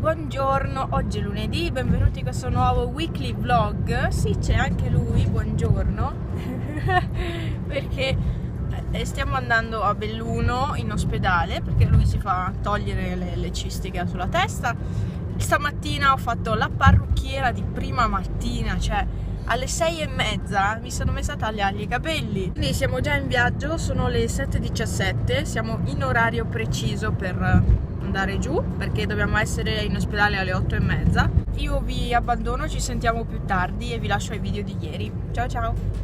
buongiorno, oggi è lunedì, benvenuti in questo nuovo weekly vlog. Sì, c'è anche lui, buongiorno, perché stiamo andando a Belluno in ospedale perché lui si fa togliere le cisti che ha sulla testa. Stamattina ho fatto la parrucchiera di prima mattina, cioè alle 6:30 mi sono messa a tagliargli i capelli. Quindi siamo già in viaggio, sono le 7:17, siamo in orario preciso per andare giù perché dobbiamo essere in ospedale alle 8:30. Io vi abbandono, ci sentiamo più tardi e vi lascio i video di ieri. Ciao ciao!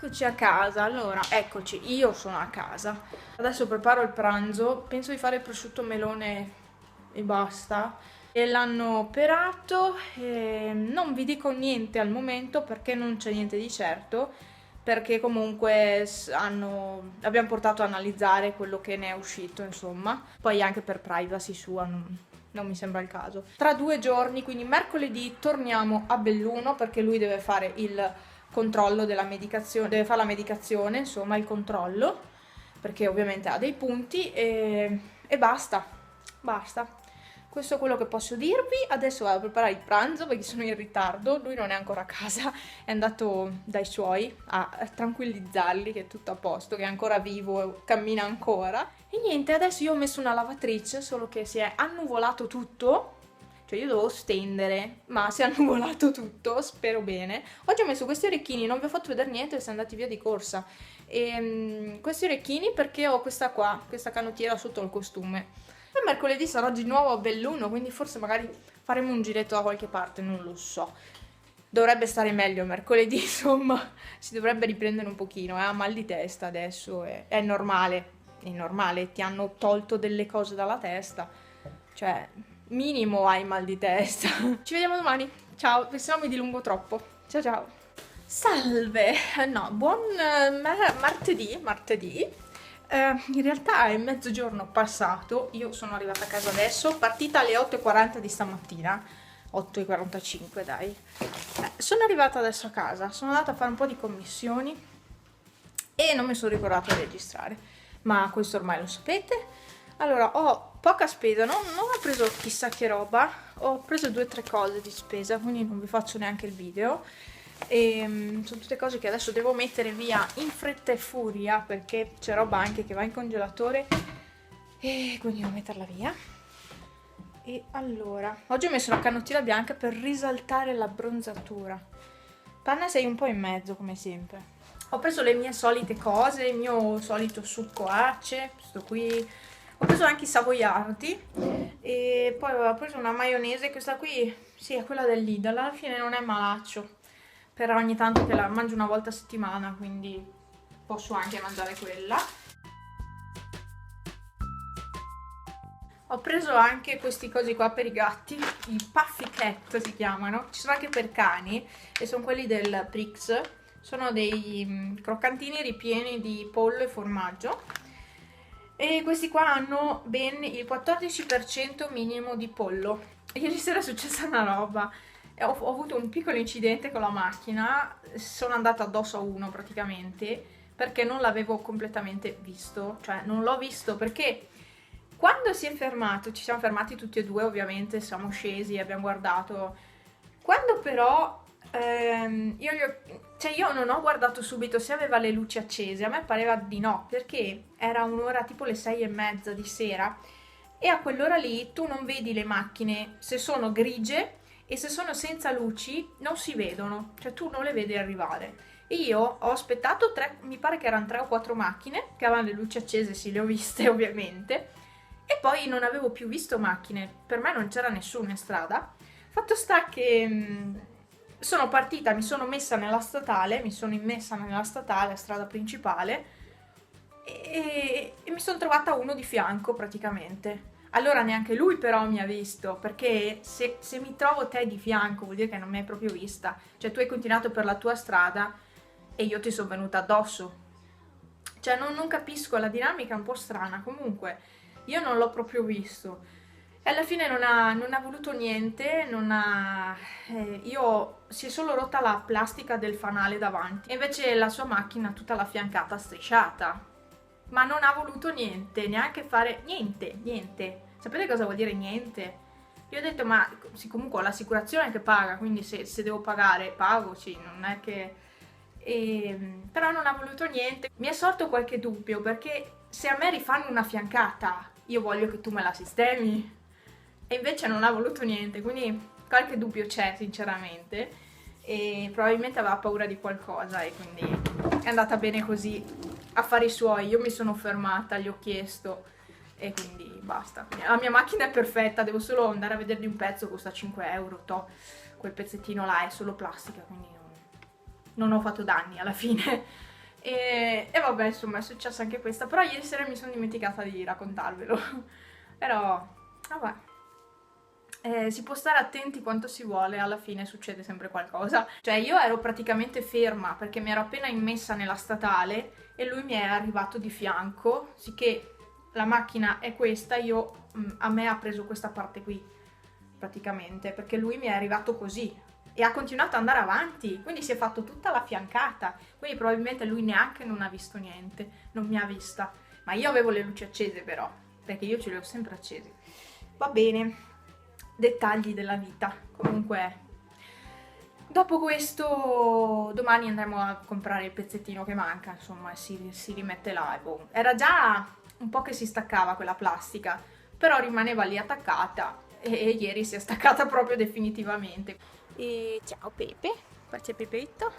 Eccoci a casa, allora, eccoci, io sono a casa. Adesso preparo il pranzo, penso di fare prosciutto melone e basta. E l'hanno operato e non vi dico niente al momento perché non c'è niente di certo, perché comunque abbiamo portato a analizzare quello che ne è uscito, insomma. Poi anche per privacy sua non mi sembra il caso. Tra 2 giorni, quindi mercoledì, torniamo a Belluno perché lui deve fare il controllo della medicazione, deve fare la medicazione, insomma il controllo, perché ovviamente ha dei punti e basta. Questo è quello che posso dirvi. Adesso vado a preparare il pranzo perché sono in ritardo, lui non è ancora a casa, è andato dai suoi a tranquillizzarli che è tutto a posto, che è ancora vivo, cammina ancora. E niente, adesso io ho messo una lavatrice, solo che si è annuvolato tutto. Cioè io dovevo stendere, ma si è annuvolato tutto, spero bene. Oggi ho messo questi orecchini, non vi ho fatto vedere niente, siamo andati via di corsa. Questi orecchini perché ho questa qua, questa canottiera sotto il costume. E mercoledì sarò di nuovo a Belluno, quindi forse magari faremo un giretto da qualche parte, non lo so. Dovrebbe stare meglio mercoledì, insomma, si dovrebbe riprendere un pochino, ha mal di testa adesso, è normale, ti hanno tolto delle cose dalla testa, cioè... minimo hai mal di testa. Ci vediamo domani. Ciao, se no mi dilungo troppo. Ciao ciao. Salve. No, buon martedì. In realtà è mezzogiorno passato. Io sono arrivata a casa adesso. Partita alle 8:40 di stamattina. 8:45 dai. Sono arrivata adesso a casa. Sono andata a fare un po' di commissioni e non mi sono ricordata di registrare. Ma questo ormai lo sapete. Allora, ho poca spesa, non ho preso chissà che roba, ho preso 2 o 3 cose di spesa, quindi non vi faccio neanche il video. E sono tutte cose che adesso devo mettere via in fretta e furia, perché c'è roba anche che va in congelatore e quindi devo metterla via. E allora, oggi ho messo la canottiera bianca per risaltare l'abbronzatura. Panna, sei un po' in mezzo come sempre. Ho preso le mie solite cose, il mio solito succo ace, questo qui. Ho preso anche i savoiardi e poi ho preso una maionese, questa qui, sì, è quella del Lidl, alla fine non è malaccio, però ogni tanto che la mangio una volta a settimana, quindi posso anche mangiare quella. Ho preso anche questi cosi qua per i gatti, i Puffy Cat si chiamano, ci sono anche per cani e sono quelli del Prix, sono dei croccantini ripieni di pollo e formaggio e questi qua hanno ben il 14% minimo di pollo. Ieri sera è successa una roba, ho avuto un piccolo incidente con la macchina, sono andata addosso a uno praticamente perché non l'avevo completamente visto, cioè non l'ho visto perché quando si è fermato, ci siamo fermati tutti e due ovviamente, siamo scesi e abbiamo guardato. Quando però io non ho guardato subito se aveva le luci accese, a me pareva di no, perché era un'ora tipo le 6:30 di sera e a quell'ora lì tu non vedi le macchine se sono grigie e se sono senza luci non si vedono, cioè tu non le vedi arrivare. E io ho aspettato mi pare che erano 3 o 4 macchine che avevano le luci accese, sì, le ho viste ovviamente. E poi non avevo più visto macchine, per me non c'era nessuno in strada. Fatto sta che sono partita, mi sono messa nella statale, mi sono immessa nella statale, strada principale, e mi sono trovata uno di fianco praticamente. Allora neanche lui però mi ha visto, perché se mi trovo te di fianco vuol dire che non mi hai proprio vista. Cioè tu hai continuato per la tua strada e io ti sono venuta addosso. Cioè non capisco, la dinamica è un po' strana. Comunque io non l'ho proprio visto. E alla fine non ha voluto niente, si è solo rotta la plastica del fanale davanti. E invece la sua macchina tutta la fiancata strisciata. Ma non ha voluto niente, neanche fare niente. Sapete cosa vuol dire niente? Io ho detto, ma sì, comunque ho l'assicurazione che paga, quindi se devo pagare, pago, sì, non è che... però non ha voluto niente. Mi è sorto qualche dubbio, perché se a me rifanno una fiancata, io voglio che tu me la sistemi. E invece non ha voluto niente, quindi qualche dubbio c'è, sinceramente. E probabilmente aveva paura di qualcosa e quindi è andata bene così, affari suoi. Io mi sono fermata, gli ho chiesto e quindi basta. La mia macchina è perfetta, devo solo andare a vedergli un pezzo, costa 5 euro, quel pezzettino là è solo plastica, quindi non ho fatto danni alla fine. E vabbè, insomma, è successa anche questa, però ieri sera mi sono dimenticata di raccontarvelo. Però, vabbè. Si può stare attenti quanto si vuole, alla fine succede sempre qualcosa. Cioè io ero praticamente ferma perché mi ero appena immessa nella statale e lui mi è arrivato di fianco, sicché la macchina è questa, a me ha preso questa parte qui praticamente, perché lui mi è arrivato così e ha continuato ad andare avanti, quindi si è fatto tutta la fiancata, quindi probabilmente lui neanche non ha visto niente, non mi ha vista, ma io avevo le luci accese però, perché io ce le ho sempre accese. Va bene. Dettagli della vita. Comunque, dopo questo, domani andremo a comprare il pezzettino che manca, insomma, si rimette là e boom. Era già un po' che si staccava quella plastica, però rimaneva lì attaccata e ieri si è staccata proprio definitivamente. E ciao Pepe, qua c'è Pepetto.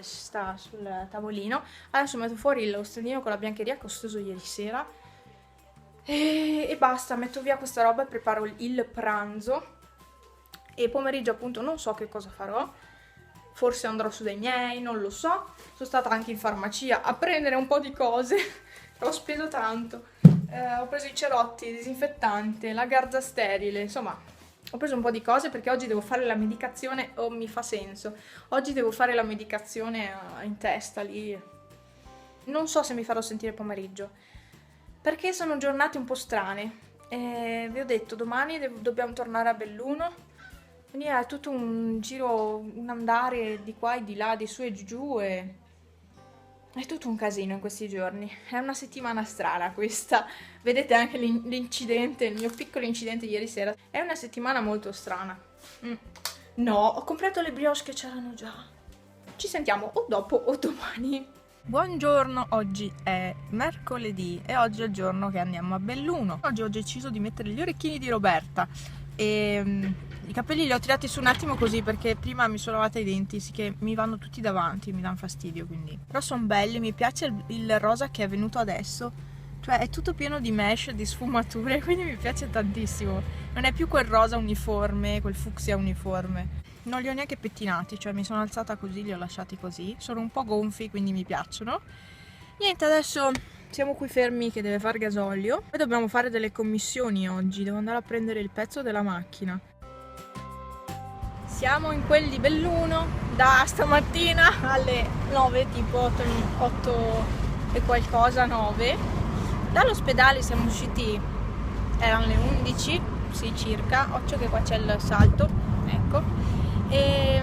Sta sul tavolino. Adesso metto fuori lo stendino con la biancheria costoso ieri sera. E basta, metto via questa roba e preparo il pranzo. E pomeriggio appunto non so che cosa farò. Forse andrò su dai miei, non lo so. Sono stata anche in farmacia a prendere un po' di cose. Ho speso tanto. Ho preso i cerotti, il disinfettante, la garza sterile, insomma, ho preso un po' di cose perché oggi devo fare la medicazione. Oh, mi fa senso. Oggi devo fare la medicazione in testa lì. Non so se mi farò sentire pomeriggio, perché sono giornate un po' strane. Vi ho detto, domani dobbiamo tornare a Belluno, quindi è tutto un giro, un andare di qua e di là, di su e giù, e è tutto un casino in questi giorni. È una settimana strana questa. Vedete anche l'incidente, il mio piccolo incidente ieri sera. È una settimana molto strana. No, ho comprato le brioche che c'erano già. Ci sentiamo o dopo o domani. Buongiorno, oggi è mercoledì e oggi è il giorno che andiamo a Belluno. Oggi ho deciso di mettere gli orecchini di Roberta e i capelli li ho tirati su un attimo così perché prima mi sono lavata i denti, sì che mi vanno tutti davanti, mi danno fastidio quindi. Però sono belli, mi piace il rosa che è venuto adesso, cioè è tutto pieno di mesh, di sfumature, quindi mi piace tantissimo. Non è più quel rosa uniforme, quel fucsia uniforme. Non li ho neanche pettinati, cioè mi sono alzata così, li ho lasciati così. Sono un po' gonfi, quindi mi piacciono. Niente, adesso siamo qui fermi che deve far gasolio. Poi dobbiamo fare delle commissioni oggi, devo andare a prendere il pezzo della macchina. Siamo in quel di Belluno da stamattina alle 9, tipo 8 e qualcosa, 9. Dall'ospedale siamo usciti, erano le 11, sì circa, occhio che qua c'è il salto, ecco. E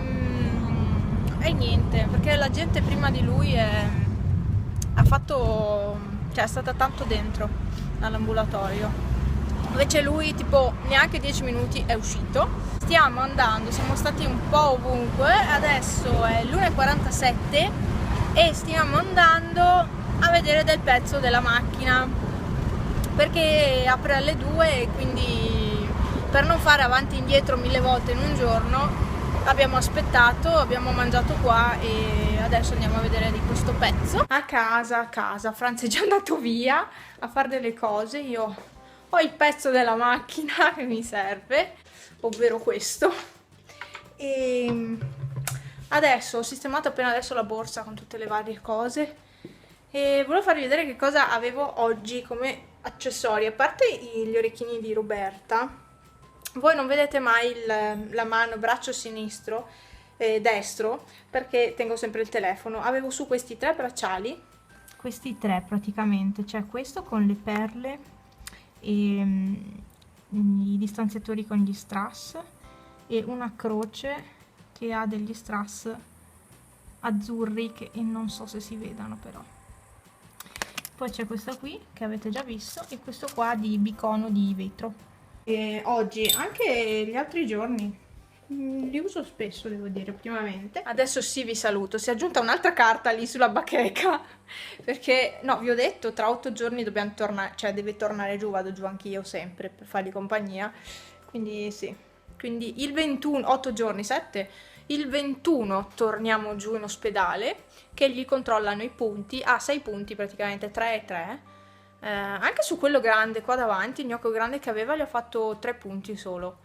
niente, perché la gente prima di lui ha fatto, cioè è stata tanto dentro all'ambulatorio, invece lui tipo neanche 10 minuti è uscito. Stiamo andando, siamo stati un po' ovunque, adesso è l'1:47 e stiamo andando a vedere del pezzo della macchina perché apre alle 2 e quindi per non fare avanti e indietro 1000 volte in un giorno abbiamo aspettato, abbiamo mangiato qua e adesso andiamo a vedere di questo pezzo. A casa, Franz è già andato via a fare delle cose, io ho il pezzo della macchina che mi serve, ovvero questo. E adesso ho sistemato appena adesso la borsa con tutte le varie cose e volevo farvi vedere che cosa avevo oggi come accessori, a parte gli orecchini di Roberta. Voi non vedete mai la mano, braccio sinistro, destro, perché tengo sempre il telefono. Avevo su questi 3 bracciali, questi 3 praticamente, cioè questo con le perle e i distanziatori con gli strass e una croce che ha degli strass azzurri che non so se si vedano però. Poi c'è questa qui che avete già visto e questo qua di bicono di vetro. E oggi, anche gli altri giorni, li uso spesso, devo dire, ultimamente. Adesso sì, vi saluto. Si è aggiunta un'altra carta lì sulla bacheca, perché, no, vi ho detto, tra 8 giorni dobbiamo tornare, cioè deve tornare giù, vado giù anch'io sempre per fargli compagnia. Quindi sì, quindi il 21, 8 giorni, 7, il 21 torniamo giù in ospedale, che gli controllano i punti, 6 punti praticamente, 3 e 3. Anche su quello grande qua davanti, il gnocco grande che aveva, gli ho fatto 3 punti solo.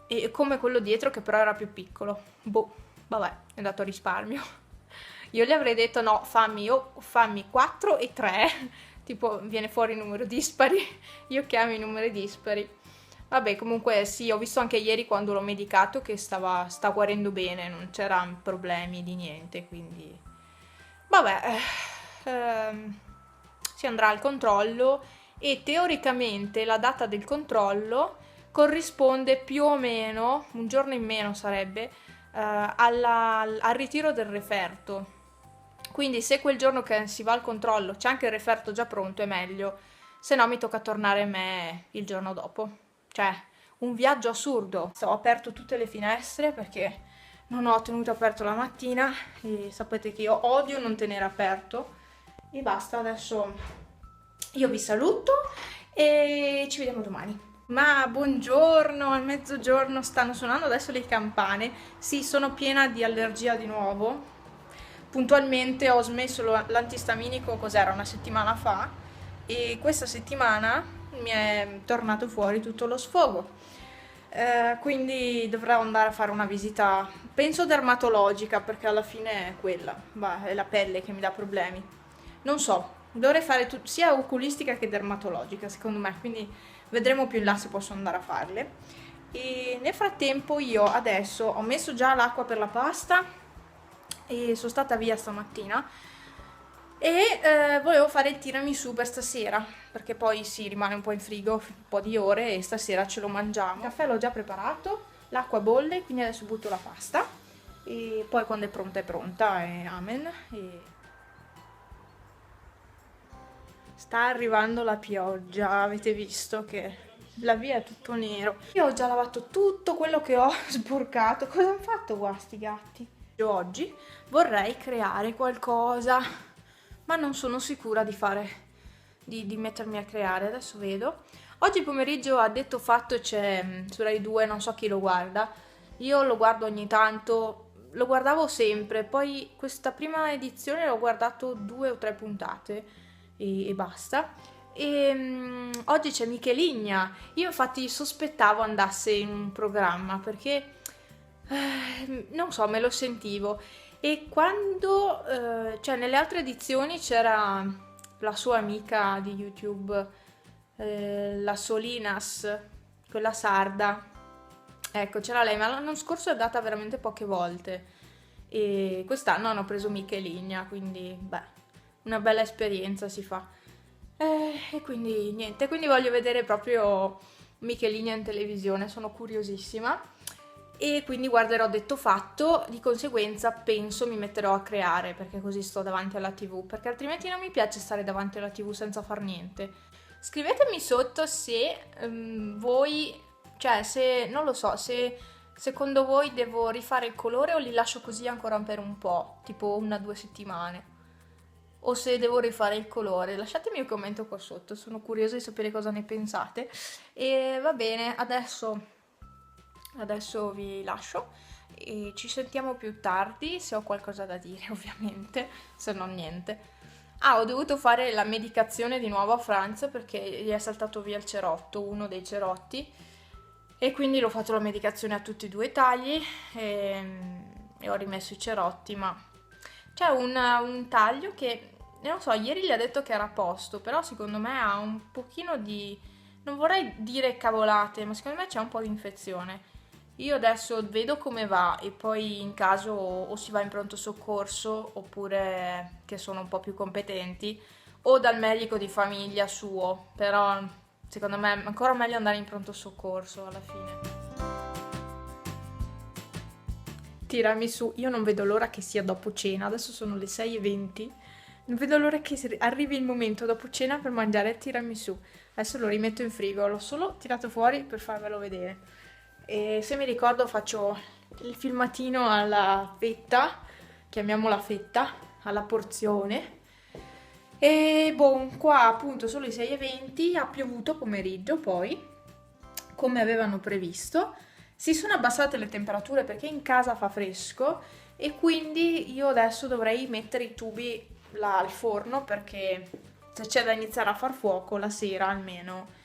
E come quello dietro che però era più piccolo. Boh, vabbè, è andato a risparmio. Io gli avrei detto no, fammi 4 e 3. Tipo viene fuori numero dispari. Io chiamo i numeri dispari. Vabbè, comunque sì, ho visto anche ieri quando l'ho medicato che sta guarendo bene, non c'erano problemi di niente, quindi vabbè, si andrà al controllo e teoricamente la data del controllo corrisponde più o meno, un giorno in meno sarebbe, al ritiro del referto. Quindi se quel giorno che si va al controllo c'è anche il referto già pronto è meglio, se no mi tocca tornare a me il giorno dopo. Cioè, un viaggio assurdo. Ho aperto tutte le finestre perché non ho tenuto aperto la mattina e sapete che io odio non tenere aperto. E basta, adesso io vi saluto e ci vediamo domani. Ma buongiorno, al mezzogiorno stanno suonando adesso le campane. Sì, sono piena di allergia di nuovo. Puntualmente ho smesso l'antistaminico, cos'era, una settimana fa, e questa settimana mi è tornato fuori tutto lo sfogo. Quindi dovrò andare a fare una visita, penso dermatologica, perché alla fine è quella, è la pelle che mi dà problemi. Non so, dovrei fare sia oculistica che dermatologica, secondo me, quindi vedremo più in là se posso andare a farle. E nel frattempo io adesso ho messo già l'acqua per la pasta e sono stata via stamattina e volevo fare il tiramisù per stasera perché poi si rimane un po' in frigo un po' di ore e stasera ce lo mangiamo. Il caffè l'ho già preparato, l'acqua bolle, quindi adesso butto la pasta e poi quando è pronta e amen. E sta arrivando la pioggia, avete visto che la via è tutto nero. Io ho già lavato tutto quello che ho sporcato. Cosa hanno fatto qua sti gatti? Oggi vorrei creare qualcosa, ma non sono sicura di mettermi a creare. Adesso vedo. Oggi pomeriggio a Detto Fatto c'è su Rai 2, non so chi lo guarda. Io lo guardo ogni tanto, lo guardavo sempre, poi questa prima edizione l'ho guardato 2 o 3 puntate e basta. Oggi c'è Micheligna. Io infatti sospettavo andasse in un programma perché non so, me lo sentivo. E quando cioè nelle altre edizioni c'era la sua amica di YouTube, la Solinas, quella sarda. Ecco, c'era lei, ma l'anno scorso è andata veramente poche volte. E quest'anno hanno preso Micheligna, quindi beh, una bella esperienza si fa. E quindi niente, quindi voglio vedere proprio Micheligna in televisione, sono curiosissima. E quindi guarderò Detto Fatto, di conseguenza penso mi metterò a creare, perché così sto davanti alla TV, perché altrimenti non mi piace stare davanti alla TV senza far niente. Scrivetemi sotto se voi, cioè se, non lo so, se secondo voi devo rifare il colore o li lascio così ancora per un po', tipo 1 o 2 settimane. O se devo rifare il colore, lasciatemi un commento qua sotto, sono curiosa di sapere cosa ne pensate. E va bene, adesso vi lascio e ci sentiamo più tardi se ho qualcosa da dire, ovviamente, se non niente. Ah, ho dovuto fare la medicazione di nuovo a Franz perché gli è saltato via il cerotto, uno dei cerotti, e quindi l'ho fatto la medicazione a tutti e 2 i tagli e ho rimesso i cerotti, ma c'è un taglio che, non so, ieri gli ha detto che era a posto, però secondo me ha un pochino di, non vorrei dire cavolate, ma secondo me c'è un po' di infezione. Io adesso vedo come va e poi in caso o si va in pronto soccorso oppure che sono un po' più competenti o dal medico di famiglia suo, però secondo me è ancora meglio andare in pronto soccorso alla fine. Tiramisù, io non vedo l'ora che sia dopo cena, adesso sono le 6:20, non vedo l'ora che arrivi il momento dopo cena per mangiare il tiramisù. Adesso lo rimetto in frigo, l'ho solo tirato fuori per farvelo vedere. E se mi ricordo faccio il filmatino alla fetta, chiamiamola fetta, alla porzione. E boh, qua appunto sono le 6:20, ha piovuto pomeriggio poi, come avevano previsto. Si sono abbassate le temperature perché in casa fa fresco e quindi io adesso dovrei mettere i tubi là al forno perché se c'è da iniziare a far fuoco la sera almeno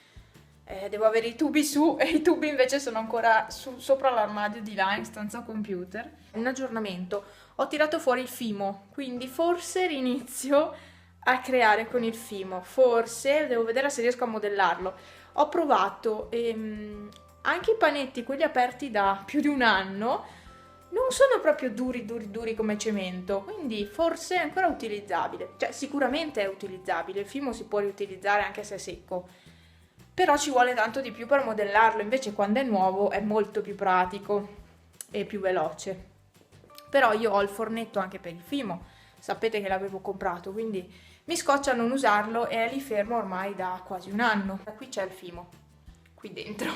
devo avere i tubi su e i tubi invece sono ancora sopra l'armadio di là in stanza computer. Un aggiornamento, ho tirato fuori il fimo, quindi forse rinizio a creare con il fimo, forse devo vedere se riesco a modellarlo. Ho provato anche i panetti, quelli aperti da più di un anno, non sono proprio duri come cemento, quindi forse è ancora utilizzabile. Cioè sicuramente è utilizzabile, il fimo si può riutilizzare anche se è secco, però ci vuole tanto di più per modellarlo, invece quando è nuovo è molto più pratico e più veloce. Però io ho il fornetto anche per il fimo, sapete che l'avevo comprato, quindi mi scoccia non usarlo e è lì fermo ormai da quasi un anno. Da qui c'è il fimo, qui dentro.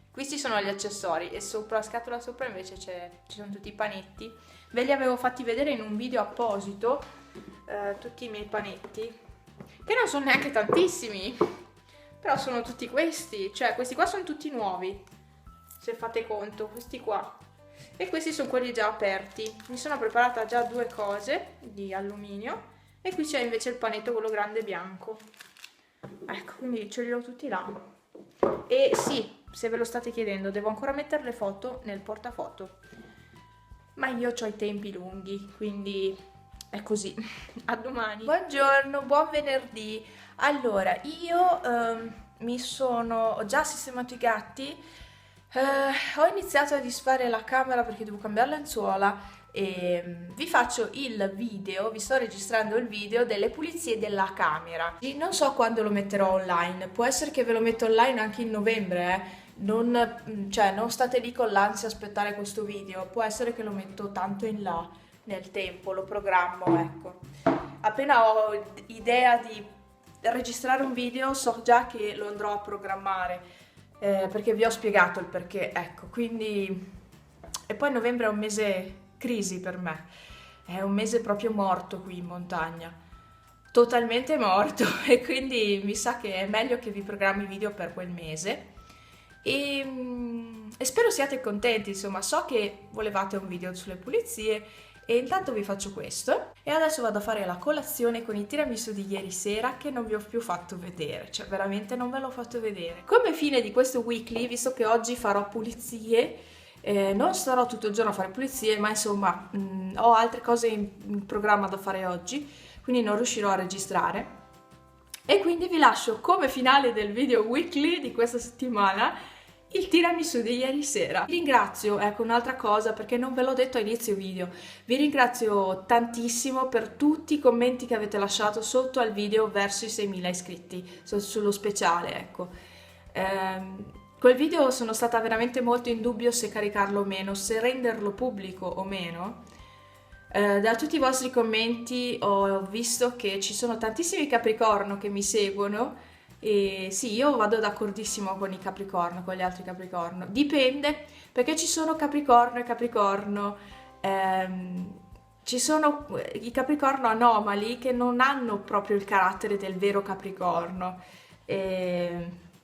Questi sono gli accessori e sopra la scatola sopra invece ci sono tutti i panetti. Ve li avevo fatti vedere in un video apposito, tutti i miei panetti, che non sono neanche tantissimi, però sono tutti questi, cioè questi qua sono tutti nuovi, se fate conto, questi qua. E questi sono quelli già aperti. Mi sono preparata già 2 cose di alluminio e qui c'è invece il panetto, quello grande bianco. Ecco, quindi ce li ho tutti là. E sì, se ve lo state chiedendo, devo ancora mettere le foto nel portafoto. Ma io ho i tempi lunghi, quindi è così. A domani. Buongiorno, buon venerdì. Allora, io ho già sistemato i gatti, ho iniziato a disfare la camera perché devo cambiare lenzuola e vi faccio il video, vi sto registrando il video delle pulizie della camera. Non so quando lo metterò online, può essere che ve lo metto online anche in novembre, non state lì con l'ansia a aspettare questo video, può essere che lo metto tanto in là nel tempo, lo programmo, ecco. Appena ho idea di registrare un video so già che lo andrò a programmare, perché vi ho spiegato il perché, ecco, quindi... E poi novembre è un mese crisi per me, è un mese proprio morto qui in montagna, totalmente morto, e quindi mi sa che è meglio che vi programmi video per quel mese. E spero siate contenti, insomma, so che volevate un video sulle pulizie e intanto vi faccio questo. E adesso vado a fare la colazione con i tiramisù di ieri sera che non vi ho più fatto vedere, cioè veramente non ve l'ho fatto vedere. Come fine di questo weekly, visto che oggi farò pulizie, non starò tutto il giorno a fare pulizie, ma insomma ho altre cose in programma da fare oggi, quindi non riuscirò a registrare. E quindi vi lascio come finale del video weekly di questa settimana il tiramisù di ieri sera. Vi ringrazio, ecco un'altra cosa perché non ve l'ho detto a inizio video, vi ringrazio tantissimo per tutti i commenti che avete lasciato sotto al video verso i 6.000 iscritti, sullo speciale, ecco. Quel video sono stata veramente molto in dubbio se caricarlo o meno, se renderlo pubblico o meno. Da tutti i vostri commenti ho visto che ci sono tantissimi Capricorno che mi seguono e sì, io vado d'accordissimo con i Capricorno, con gli altri Capricorno. Dipende, perché ci sono Capricorno e Capricorno. Ci sono i Capricorno anomali che non hanno proprio il carattere del vero Capricorno.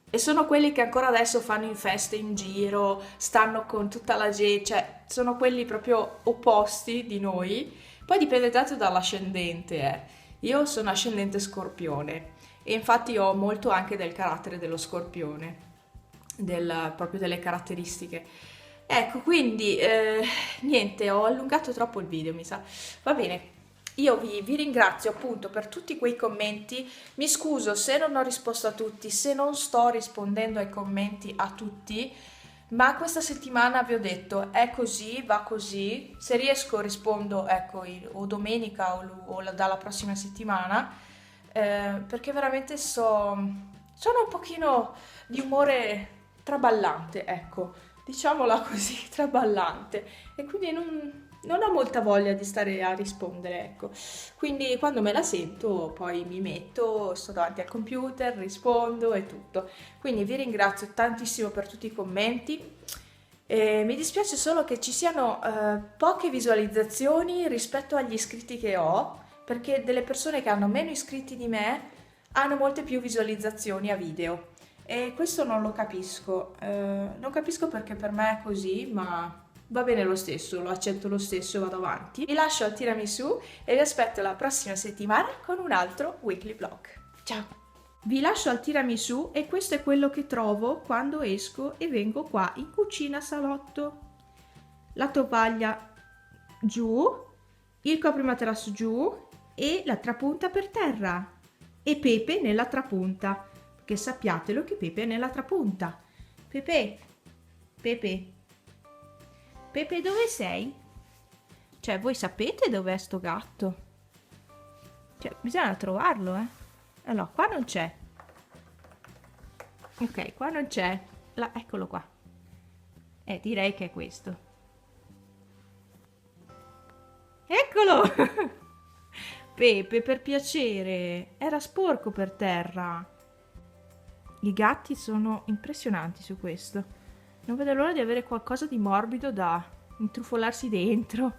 E sono quelli che ancora adesso fanno in feste in giro, stanno con tutta la gente, cioè sono quelli proprio opposti di noi. Poi dipende tanto dall'ascendente. Io sono ascendente Scorpione e infatti ho molto anche del carattere dello Scorpione, proprio delle caratteristiche. Ecco, quindi niente, ho allungato troppo il video, mi sa. Va bene. Io vi ringrazio appunto per tutti quei commenti, mi scuso se non ho risposto a tutti, se non sto rispondendo ai commenti a tutti, ma questa settimana vi ho detto è così, va così, se riesco rispondo ecco o domenica o dalla prossima settimana, perché veramente sono un pochino di umore traballante, ecco, diciamola così, traballante, e quindi non ho molta voglia di stare a rispondere, ecco. Quindi quando me la sento poi mi metto, sto davanti al computer, rispondo e tutto. Quindi vi ringrazio tantissimo per tutti i commenti. Mi dispiace solo che ci siano poche visualizzazioni rispetto agli iscritti che ho, perché delle persone che hanno meno iscritti di me hanno molte più visualizzazioni a video. E questo non lo capisco. Non capisco perché per me è così, ma... va bene lo stesso, lo accetto lo stesso e vado avanti. Vi lascio al tiramisù e vi aspetto la prossima settimana con un altro weekly vlog. Ciao! Vi lascio al tiramisù e questo è quello che trovo quando esco e vengo qua in cucina salotto. La tovaglia giù, il coprimaterasso giù e la trapunta per terra. E Pepe nella trapunta, perché sappiatelo che Pepe è nella trapunta. Pepe, Pepe. Pepe, dove sei? Cioè, voi sapete dov'è sto gatto? Cioè, bisogna trovarlo, Allora, qua non c'è. Ok, qua non c'è. Eccolo qua. Direi che è questo. Eccolo! Pepe, per piacere. Era sporco per terra. I gatti sono impressionanti su questo. Non vedo l'ora di avere qualcosa di morbido da intrufolarsi dentro.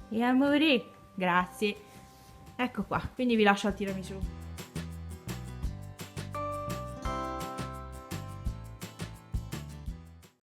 E amore, grazie. Ecco qua, quindi vi lascio al tiramisù.